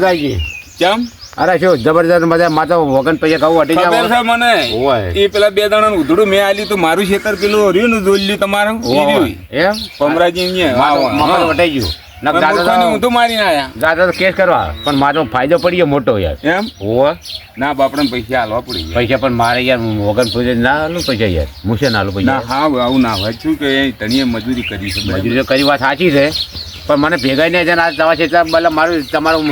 મજા આવી ગઈ. કેમ? અરે શું જબરજસ્ત મજા. માં તો વગન પૈસા કહું અટી ખબર જાય છે મને. એ પેલા 2 જણાનું ઉધડું મેં આલ્યું તું મારું ખેતર પેલું રહ્યું ને દોલ્યું તમારું એમ પમરાજી મગર વટાઈ ગયું. હું તો મારી આયા દાદા તો કેસ કરવા પણ મારો ફાયદો પડી ગયો મોટો યાર. એમ હોવે ના બાપડા પૈસા હાલવા પડી ગયા. પૈસા પણ મારે યાર વગન પૈસા ના હાલું પૈસા યાર મુશે ના હાલું ના પૈસા. હા આવું ના હોય શું કે તણીએ મજૂરી કરી છે મજૂરી તો કરી વાત સાચી છે પણ મને ભેગા નહીં છે ને આ દવા છે એટલે મારું તમારું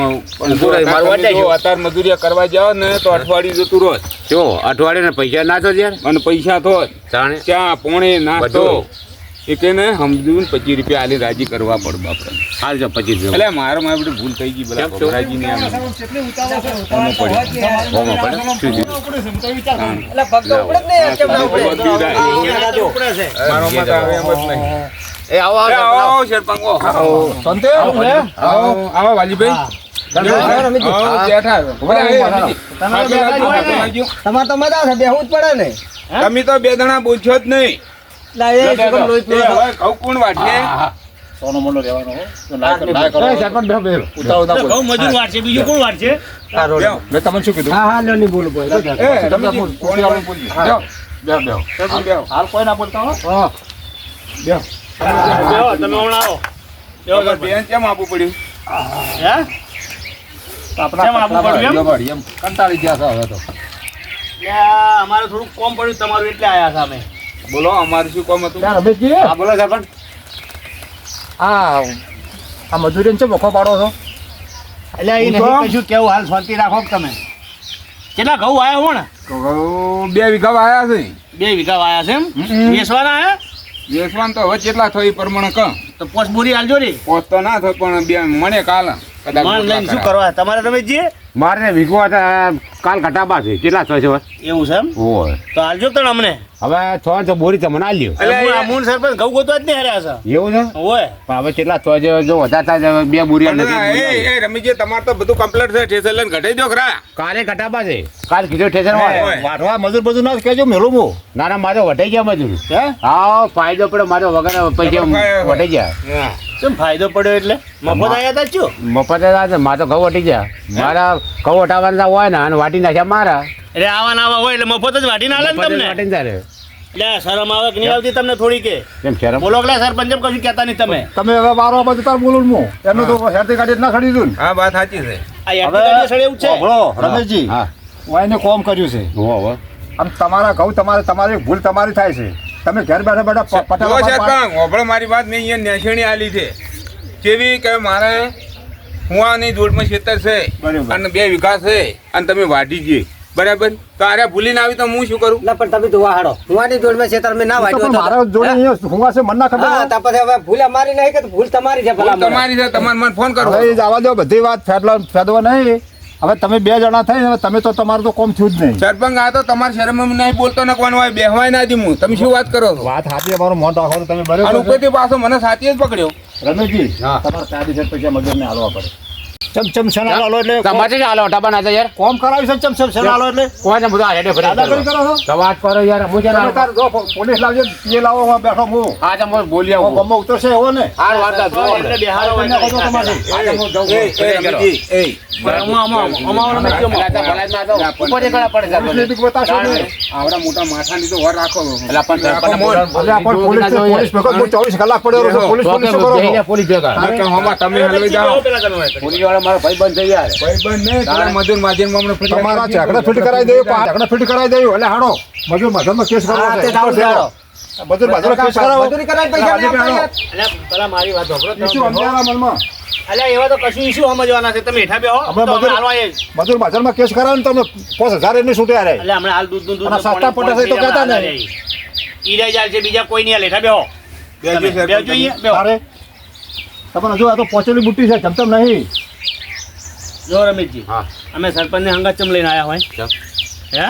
અત્યારે મજૂરી કરવા જાવ ને તો અઠવાડિયું જતું રોજ જો અઠવાડિયે ને પૈસા ના તો યાર અને પૈસા તો જાણે ચા પોણે નાસ્તો એ કે ને સમજુ ને 25 રૂપિયા આલી રાજી કરવા પડે બાપડા. હાલ જો 25 એટલે મારો મારે ભૂલ થઈ ગઈ પેલા ભમરાજી ને એ આવો આવો શેરપંગો આવો વાલીભાઈ. તમારે તો મજા છે બેહવું જ પડે ને. તમે તો 2 જણા પૂછો જ નહીં. કોણ વાટે બીજું કોણ વાટશે? મેં તમને શું કીધું? હા હા નહીં બોલું બોલ. હાલ કોઈ ના બોલતા હો. તમે હમણાં આવો. બેન કેમ આપવું પડ્યું? હે? કેમ આપવું પડ્યું એમ? કંટાળી ગયા છે હવે તો. અમારે થોડુંક કોમ પડ્યું તમારું એટલે આયા હતા અમે. બોલો અમારું શું કામ હતું? રમેશજી હા બોલો સરપંચ. આ મજૂરી છે મોખો પાડો છો એટલે એ નહીં કશું કેવું હાલ શાંતિ રાખો તમે. કેટલા ઘઉં આયા હો ને? 2 વીઘા વાયા છે. 2 વીઘા વાયા છે એમ? વેચવાના આયા? વેચવાન તો હવે કેટલા થાય એ પ્રમાણે કમ તો 5 બોરી આલજો ને. પોત તો ના થાય પણ 2 મને કાલ કદાચ માણ લઈને શું કરવા તમારે રમેશજી? મારે વીઘો કાલ ઘટાબા છે કેટલા થશે એવું છે એમ? હોય તો આલજો તણ અમને. હવે 6 તો બોરી તમને આલ્યો અમૂન સરપંચ ઘઉં ગોતવા જ નહીં હાર્યા છે. એવું છે હોય પણ હવે કેટલા 6 જો વધારે થાય 2 બોરી એ રમીજી તમારે તો બધું કમ્પ્લીટ છે ઠેસર લઈને ઘટાઈ દો ખરા. કાલે ઘટાબા છે કાલ કીધું ઠેસર વાઢવા મજૂર બધું ના કહેજો મેલું હું. ના ના મારે વટાઈ ગયા મજૂર. હે હા ફાયદો પડ્યો મારો વગર પૈસા વટાઈ ગયા. કેમ ફાયદો પડ્યો એટલે મફત આયા હતા શું? મફત મારે તો ઘઉં વટી ગયા. મારા ઘઉં વટાવવાના હોય ને અને વાટી નાખ્યા મારા એટલે આવા હોય એટલે મફત જ વાટીને આલે ને તમને. વાટીને તારે એટલે શરમ આવે કે નહીં આવતી તમને થોડી કે? કેમ શરમ? બોલો કે સરપંચ કશું કહેતા નહીં તમે. તમે હવે મારો બધું તાર બોલું હું એનું તો હેરતી કાઢી ના ખડી દઉં. હા વાત સાચી છે. આ યાર સડે એવું છે. રમેશજી હા હું એને કોમ કર્યું છે. હો આમ તમારા ઘઉં તમારી ભૂલ તમારી થાય છે. તમે ઘર બેઠા બેઠા પટાવા હોબળો મારી વાત મેં અહીંયા નેસણી આલી છે કેવી કે મારે હુવાની જોડમાં ખેતર છે બરાબર. અને 2 વીઘા છે અને તમે વાઢી ગઈ બરાબર તો આરે ભૂલીને આવી તો હું શું કરું? ના પણ તમે જોવા હાડો હુવાની જોડમાં છે તમે ના વાગ્યો તો મારા જોડે અહીંયા હુવા છે મને ના ખબર. હા તો પછી હવે ભૂલ અમારી નહીં કે ભૂલ તમારી છે ભલા ભૂલ તમારી છે તમારે મને ફોન કરવો. હવે જવા દો બધી વાત ફેદવા નહીં. હવે તમે 2 જણા થઈ હવે તમે તો તમારું તો કોમ થયું જ નહીં. સરપંચ આ તો તમારી શરમ નહીં બોલતો ને કોણ હોય બેહવાય ના દી હું તમે શું વાત કરો છો? વાત સાચી અમારું મોન રાખવાનું તમે અને બરાબર. ઉપરથી પાછો મને સાચી જ પકડ્યો. રમેશજી તમારે 40 પૈસા મજૂરને હાલવા પડે. ચમ શેના હાલો એટલે તમારે શું હાલો વટાવા ના યાર કોમ કરાવી છે ચમ શેના હાલો એટલે કોઈને બધું આ હેડે ફરી દાદાગીરી કરો છો. વાત કરો યાર હું તમે જરા તાર જો પોલીસ લાવજો પીએ લાવો હું બેઠો હું આ તો હું બોલી આવું ગમો ઉતરશે એવો ને આ વાત જો એટલે બેહારો હોય તમને કહો તમારે. આ તો હું જાઉં પોલીસ બતાવશો ને. આવડા મોટા માથાની તો વર રાખો. એટલે આ પણ પોલીસ ભેગો હું 24 કલાક પડ્યો રહું છું. પોલીસ કરો છો. પોલીસ ભેગા હા, કે હમણાં તમે હલવી જાઓ. પોલીસ વાળા મારો ભાઈ બંધ થઈ ગયા ભાઈબંધ ને પેલા મજૂર માજીનમાં હમણાં ફરી તમારા ઝઘડા ફિટ કરાવી દેવું ઝઘડા ફિટ કરાવી દેવું એટલે હાડો મજૂર મજૂરમાં કેસ કરવો હા, છે. તે જાઓ, જાઓ. મજૂર મજૂર કેસ કરાવો. મજૂરી કરાવી પૈસા નહીં આપતા યાર. એટલે પેલા મારી વાત સાંભળો તમે. ઈશ્યુ સમજાવવા મનમાં. એટલે એવા તો કશું ઈશ્યુ સમજવાના છે તમે હેઠા બેહો અમે તો અમે મજૂર- હાલવા આવીએ. મજૂર મજૂરમાં કેસ કરાવે ને તમે 5000 એની છૂટ્યા રહે. એટલે હમણાં હાલ દૂધ અને સસ્તા પડે છે તો કહેતા નહીં. ઈરાય જાય છે બીજા કોઈ નહીં હાલે હેઠા બેહો. બેહો જોઈએ બેહો. તારે તમને જો આ તો પોચેલી બુટ્ટી છે ચમચમ નહીં. જો રમેશજી હા અમે સરપંચને હંગાત ચમ લઈને આવ્યા હોય ચમ. હે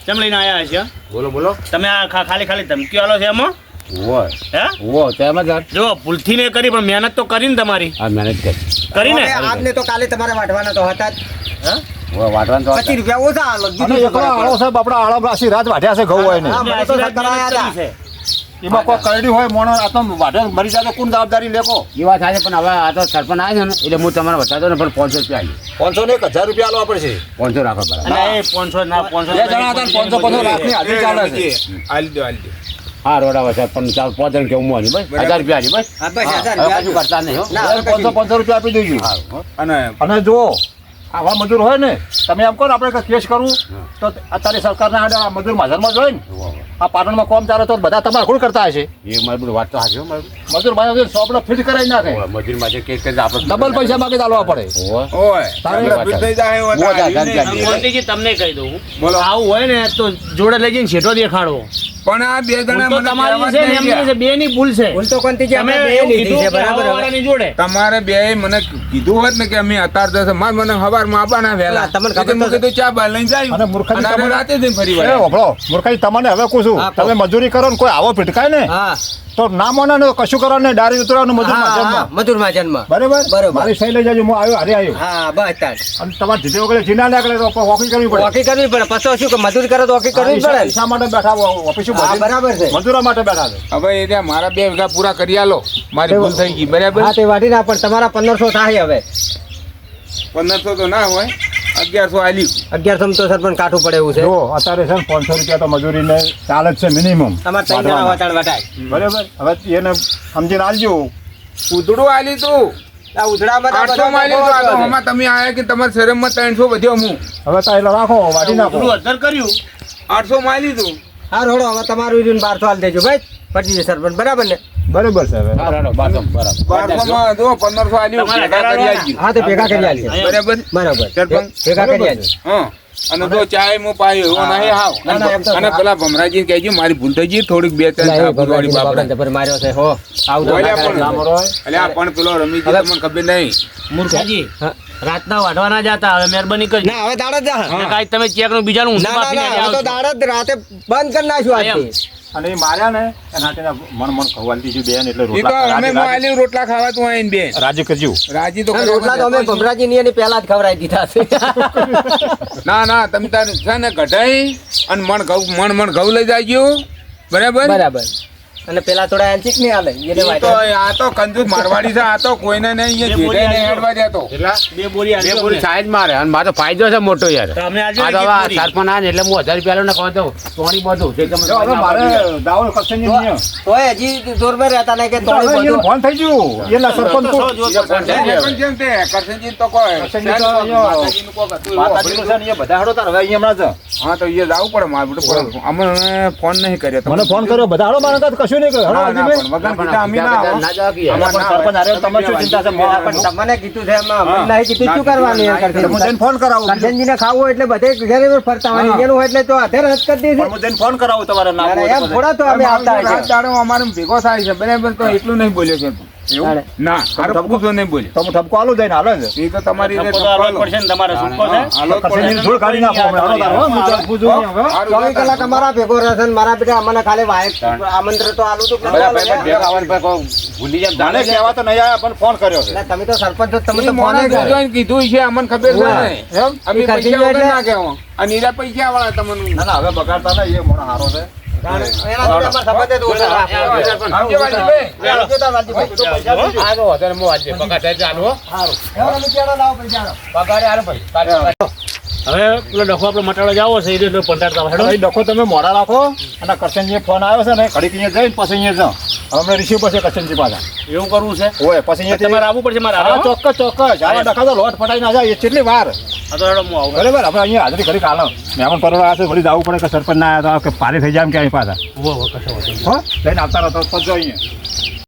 ચમ લઈને આવ્યા છે બોલો બોલો તમે આ ખાલી ધમકી આલો છે એમાં હોય હે હોય તેમ જ જો ભૂલથી નહીં કરી પણ મહેનત તો કરીને તમારી આ મેનેજ કરી કરીને હવે આજને તો કાલે તમારે વાઢવાના તો હતા જ. હે હોય વાટવાનું તો 25 રૂપિયા ઓછા હાલો. અને એકલો આળો સાહેબ આપણા આળમ રાશી રાત વાઢ્યા છે ઘઉં હોય ને. હા, મને તો સરકાર આયા હતા. એમાં કોઈ કરડી હોય મોણો આ તો વાઢે મરી જાય તો કોણ જવાબદારી લેકો એ વાત થાય પણ હવે આ તો સરપંચ આવે છે ને એટલે હું તમારે બતાવતો ને પણ 500 રૂપિયા 500 ને 1000 રૂપિયા આલવા પડશે 500 રાખો બરાબર અને એ 500 ના 500 બે જણા હતા ને 500 રાખની હાજરી ચાલે છે આલી દો હા રોડા વચ્ચે પણ ચાલ 5 જણ કેવું મોની બસ 1000 રૂપિયા આલી બસ હા બસ 1000 હવે કશું કરતા નહીં હો ના, હવે 500 રૂપિયા આપી દેજો અને અને જો આવા મજૂર હોય ને તમે એમ કહો ને આપણે કેસ કરવું તો અત્યારે સરકારના આડે આ મજૂર હાજરમાં જ હોય ને આ પાટણમાં કોમ ચાલે તો બધા તમારે કોણ કરતા હશે એ મારી બધું વાત તો હાચી હો મારી મજૂર ભાઈ સોપડો ફિટ કરાવી નાખે મજૂરી માટે કેસ કરી આપણે ડબલ પૈસા માગે ચાલવા પડે ઓય તારે આપણે થઈ જાય એવો બહુ તારે જ આવીને શાંતિથી તમને કહી દઉં બોલો. આવું હોય ને તો જોડે લઈ જઈને છેટો દેખાડવો પણ આ બે જણા ભૂલ તો મને તમારી કહેવા જ છે ને નહીં એમની છે ગયા. બે ની ભૂલ છે ભૂલ તો કોનથી છે? તમે આપણે બે એવું લીધી કીધું છે, કે બરાબર હવે. હવાવાળાની જોડે તમારે બે મને કીધું હોત ને કે અમે અત્યારે જશે મને સવારમાં આવવાના વહેલા તમને ખબર એટલે મેં કીધું ચા બા લઈને જાય અને મૂર્ખાની અને તમને- રાતે જઈને ફરી એ વળ્યા. વફળો મૂર્ખાઈ તમને હવે કહું છું હા, કહો. તમે મજૂરી કરો ને કોઈ આવો ફીટકાય ને હા તો ના મને ને કશું કરો ને ડારી ઉતરવાનું મજૂર હા, હા માધ્યમમાં. મજૂરમાં જન્મ બરાબર બરોબર. મારી સહી લઈ જાજો હું આવ્યો હારે આવ્યો હા બસ તાર અને તમારે જીતે વગેરે જીના નીકળે તો વોકિંગ કરવી પડે વોકી કરવી પડે પછી શું કે મજૂરી કરે તો વોકી કરવી પડે ને? શા માટે બેઠા ઓફિસ હા બરાબર છે મજૂરો માટે બેઠા છે હવે એ રહ્યા મારા 2 વીઘા પૂરા કરી આલો મારી ભૂલ થઈ ગઈ બરાબર હા તે વાટી ના પણ તમારા 1500 થાય હવે 1500 તો ના હોય 1100 આલ્યું 1100 તો સરપંચ કાઠું પડે એવું છે જો અત્યારે છે ને 500 રૂપિયા તો મજૂરીને ચાલે જ છે મિનિમમ તમારે 3 જણા વટાણ વટાય બરાબર હવે એને સમજીને આલજો ઉધડું આલ્યું તું આ ઉધડામાં તો 800 માં આલ્યું બધા તો આ તો બહુ હમણાં તમે આયા કે તમારા શરમમાં 300 વધ્યો હું હવે તો એટલે રાખો વાટી નાખો થોડું અધર કર્યું 800 માં આલ્યું તું હા રોડો હવે તમારું ઈરીન 1200 આલ દેજો ભાઈ પટી જશે સરપંચ બરાબર ને બરાબર છે હવે હા રાડો બાતો બરાબર 1200 માં જો 1500 આલ્યું તમારે ભેગા કરી કરાવવાના. આલજો. હા તો ભેગા કરી આલજો બરાબર બરાબર સરપંચ. ભેગા કરી બરાબર આલજો હા અને જો ચાય મો પાયો એવો નહીં હાવ ના, ના, એમ તો અને પેલા ભમરાજી કહેજો મારી ભૂલ થઈ ગઈ થોડીક 2-3 એટલે એ થાપુ વાળી ભગવાનજી બાપડા બાપડાને જબર માર્યો છે હો આવું તો બોલ્યા ના પણ. કરાય. ગામડો હોય. એટલે આ પણ પેલો રમી હવે- તમને ખબર નહીં મૂર્ખાજી હા. રાતના વાઢવા ના જતા હવે મહેરબાની કરી ના હવે દાડા જ જા. કાંઈ તમે ચેક નું બીજાનું ઊંધું ના ના આપીને ના હવે તો આવજો. દાડા જ રાતે બંધ કરી નાખ્યું આજથી અને એ માર્યા ને એના હાથે મન ખવાલી દીધું બેન એટલે એ તો અમે રોટલા આલ્યું રોટલા ખાવા તું આવીને બે રાજી કરજો રાજી તો ના, કરવા રોટલા તો અમે જતો છું. ભમરાજી ની પહેલા જ ખવડાવી દીધા છે ના ના તમે તાર છે ને કઢાઈ અને મણ ઘઉં લઈ જાજો બરાબર બરાબર અને પેલા થોડા આંચિક નહીં હાલે એને ઈ તો વાટે. આ તો કંજૂસ મારવાડી છે આ તો કોઈને નહીં એ જેઠે નહીં હેડવા દેતો બે બોરી બે આલજો પૂરી અમને. સાઈડ મારે અને મારો ફાયદો છે મોટો યાર તો અમને આલજો આ તો એક હવે બોરી. સરપંચ આવે ને એટલે હું 1000 રૂપિયા લઉં ને કહો તો તોણી બધું જે તમે જો હવે મારે દાવલ કરશે નહીં તોય હજી જોરમાં રહેતા નહીં કે તોય બધું ફોન થઈ ગયું એના સરપંચ તો પણ જેમ તે કરશનજી તો કોઈ કરશનજી તો અહીંયા માતાજીનું કોક હતું એવું માતાજીનું છે ને એ બધા હડો તાર હવે અહીંયા હમણાં જ. હા તો એ જવું પડે મારે બધું અમને ફોન નહીં કર્યો મને ફોન કર્યો બધા હડો મારા કાંઈ કશું નહીં કર્યું હડો ના, ના, અજીભાઈ. પણ વગર કીધા અમે ના આવો. ના જવા કે આમાં પણ સરપંચ હારે તમારે શું ચિંતા છે હા, પણ તમને કીધું છે એમાં અમને નહીં કીધું શું કરવાનું એ એટલે હું જઈને ફોન કરાવું કરશનજીને ખાવું હોય એટલે બધે ઘરે ફરતા હોય હા. એનું હોય એટલે તો હાથે રદ કરી દે પણ હું જઈને ફોન કરાવું તમારે ના છે હોય એમ તો થોડા તો અમે આવતા હોય રાત છે. દાડો અમારે ભેગો થાય છે બરાબર તો એટલું નહીં બોલ્યો છે તારે. ના હારું પૂછો નહીં બોલ્યો તો હું ઠપકો આલું જઈને હાલે છે એ તો તમારી રીતે ધક્કો તો આલવો પડશે ને તમારે સૂકો છે હાલો જ પડે. કરશનજીને ધૂળ કાઢી નાખો અમે. હાલો તાર, હો, હું ચાલ પૂછું નહીં હવે. હારું 24 કલાક અમારા ભેગો રહેશે ને મારા બેટા અમને ખાલી વાયક આમંત્રણ તો આલું તો બરાબર ભાઈ, ભેગા આવવાનું ભાઈ કોઈ ભૂલી જાય જાણે કહેવા તો નહીં આવ્યા પણ ફોન કર્યો છે એટલે તમે તો સરપંચ છો, તમે ઈ તો ફોન મોણા જોઈને કીધું છે અમને ખબર છે હા. ને. એમ અમે ઈ પૈસા કરશનજી વગર એટલે- ના કહેવા અને એના પૈસા વાળા તમને ના ના હવે બગાડતા નહીં એ મોણો હારો છે આ તો વધારે હું આજે પગાર ચાલુ હો પગારે હાલો ભાઈ હવે પેલો ડખો આપણે મટાડો જાવો છે એ રીતે પંટાળતા હેડો હવે ડખો તમે મોડા રાખો અને કરશનજી ફોન આવ્યો છે ને ઘડીક અહીંયા જઈને પછી અહીંયા જાઓ હવે અમે રિસીવ પછી કરશનજી પાછા એવું કરવું છે હોય પછી અહીંયાથી તમારે આવવું પડશે મારે હા હાલો. ચોક્કસ ચોક્કસ આવા ડખા તો લોટ ફટાઈ ના જાય એ કેટલી વાર હા તો હેડો હું આવું બરાબર આપણે અહીંયા હાજરી ઘડીક હાલો મહેમાન પરવા આવે વળી જવું પડે કે સરપંચ ના આવ્યા તો કે પારી થઈ જાય એમ કે અહીં પાછા ઉભો, ઉભો, કશો વાંધો નહીં. હો લઈને આવતા રહો તો પહોંચજો અહીંયા